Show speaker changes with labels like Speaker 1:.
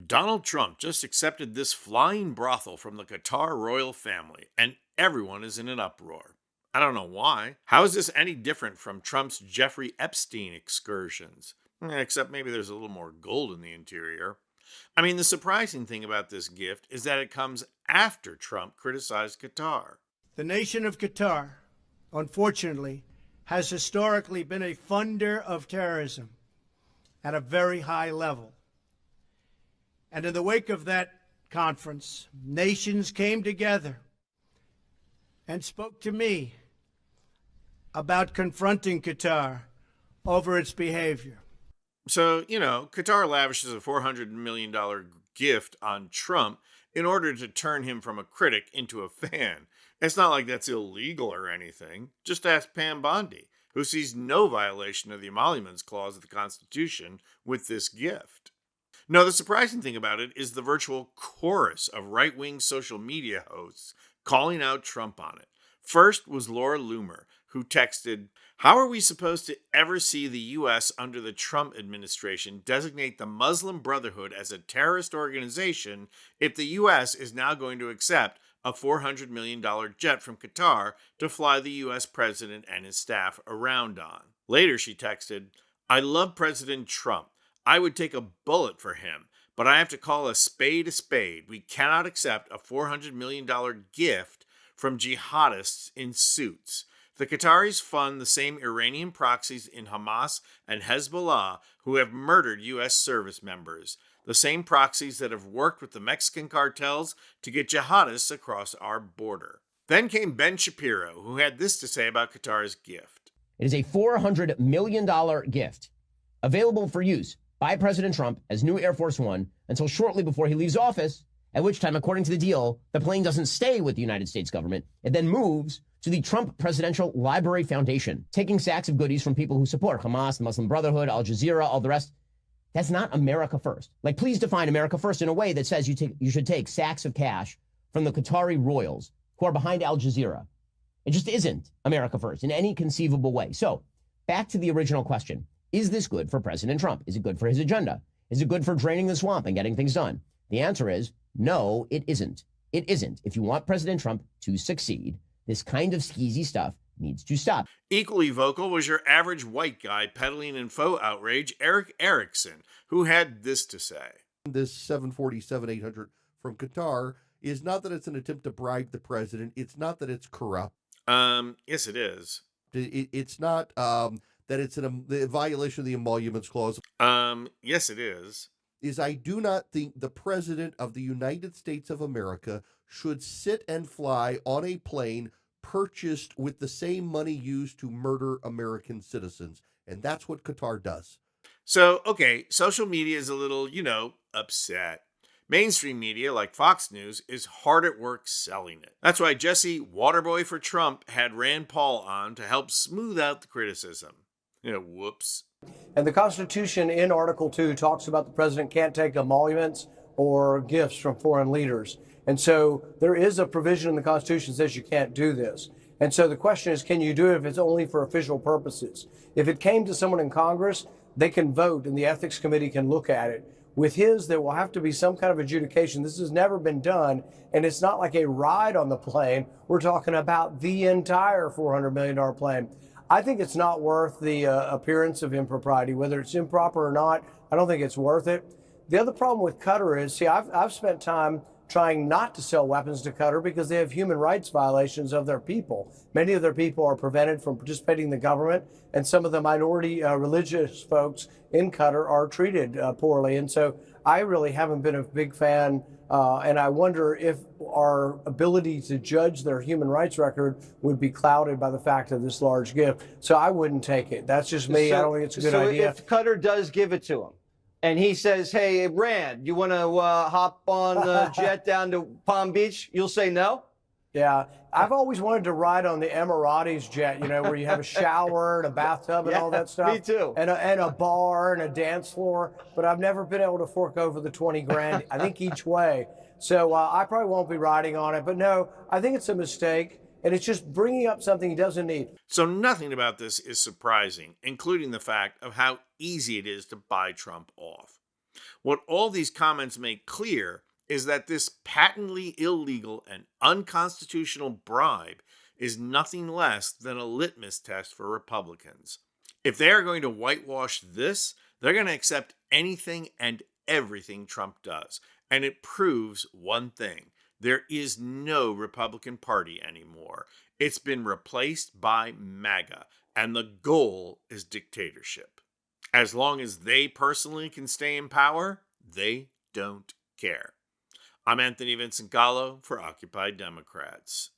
Speaker 1: Donald Trump just accepted this flying brothel from the Qatar royal family, and everyone is in an uproar. I don't know why. How is this any different from Trump's Jeffrey Epstein excursions? Except maybe there's a little more gold in the interior. I mean, the surprising thing about this gift is that it comes after Trump criticized Qatar.
Speaker 2: The nation of Qatar, unfortunately, has historically been a funder of terrorism at a very high level. And in the wake of that conference, nations came together and spoke to me about confronting Qatar over its behavior.
Speaker 1: So, Qatar lavishes a $400 million gift on Trump in order to turn him from a critic into a fan. It's not like that's illegal or anything. Just ask Pam Bondi, who sees no violation of the Emoluments Clause of the Constitution with this gift. No, the surprising thing about it is the virtual chorus of right-wing social media hosts calling out Trump on it. First was Laura Loomer, who texted, "How are we supposed to ever see the U.S. under the Trump administration designate the Muslim Brotherhood as a terrorist organization if the U.S. is now going to accept a $400 million jet from Qatar to fly the U.S. president and his staff around on?" Later she texted, "I love President Trump. I would take a bullet for him, but I have to call a spade a spade. We cannot accept a $400 million gift from jihadists in suits. The Qataris fund the same Iranian proxies in Hamas and Hezbollah who have murdered U.S. service members, the same proxies that have worked with the Mexican cartels to get jihadists across our border." Then came Ben Shapiro, who had this to say about Qatar's gift.
Speaker 3: It is a $400 million gift available for use by President Trump as new Air Force One until shortly before he leaves office, at which time, according to the deal, the plane doesn't stay with the United States government. It then moves to the Trump Presidential Library Foundation, taking sacks of goodies from people who support Hamas, the Muslim Brotherhood, Al Jazeera, all the rest. That's not America first. Like, please define America first in a way that says you should take sacks of cash from the Qatari royals who are behind Al Jazeera. It just isn't America first in any conceivable way. So back to the original question. Is this good for President Trump? Is it good for his agenda? Is it good for draining the swamp and getting things done? The answer is no, it isn't. It isn't. If you want President Trump to succeed, this kind of skeezy stuff needs to stop.
Speaker 1: Equally vocal was your average white guy peddling info outrage, Eric Erickson, who had this to say.
Speaker 4: This 747-800 from Qatar is not that it's an attempt to bribe the president. It's not that it's corrupt.
Speaker 1: Yes, it is.
Speaker 4: It's not that it's a violation of the Emoluments Clause.
Speaker 1: Yes, it is.
Speaker 4: I do not think the president of the United States of America should sit and fly on a plane purchased with the same money used to murder American citizens. And that's what Qatar does.
Speaker 1: So, okay, social media is a little, upset. Mainstream media, like Fox News, is hard at work selling it. That's why Jesse Waterboy for Trump had Rand Paul on to help smooth out the criticism. Whoops.
Speaker 5: And the Constitution in Article 2 talks about the president can't take emoluments or gifts from foreign leaders. And so there is a provision in the Constitution that says you can't do this. And so the question is, can you do it if it's only for official purposes? If it came to someone in Congress, they can vote and the Ethics Committee can look at it. With his, there will have to be some kind of adjudication. This has never been done, and it's not like a ride on the plane. We're talking about the entire $400 million plane. I think it's not worth the appearance of impropriety. Whether it's improper or not, I don't think it's worth it. The other problem with Qatar is, I've spent time trying not to sell weapons to Qatar because they have human rights violations of their people. Many of their people are prevented from participating in the government, and some of the minority religious folks in Qatar are treated poorly. And so I really haven't been a big fan, and I wonder if our ability to judge their human rights record would be clouded by the fact of this large gift. So I wouldn't take it. That's just me. I don't think it's a good idea.
Speaker 6: If Qatar does give it to him, and he says, "Hey, Rand, you want to hop on the jet down to Palm Beach?" You'll say no?
Speaker 5: Yeah. I've always wanted to ride on the Emiratis jet, where you have a shower and a bathtub and all that stuff.
Speaker 6: Me too.
Speaker 5: And a bar and a dance floor. But I've never been able to fork over the 20 grand, I think, each way. So I probably won't be riding on it. But no, I think it's a mistake. And it's just bringing up something he doesn't need.
Speaker 1: So nothing about this is surprising, including the fact of how easy it is to buy Trump off. What all these comments make clear is that this patently illegal and unconstitutional bribe is nothing less than a litmus test for Republicans. If they are going to whitewash this, they're going to accept anything and everything Trump does. And it proves one thing: there is no Republican Party anymore. It's been replaced by MAGA, and the goal is dictatorship. As long as they personally can stay in power, they don't care. I'm Anthony Vincent Gallo for Occupy Democrats.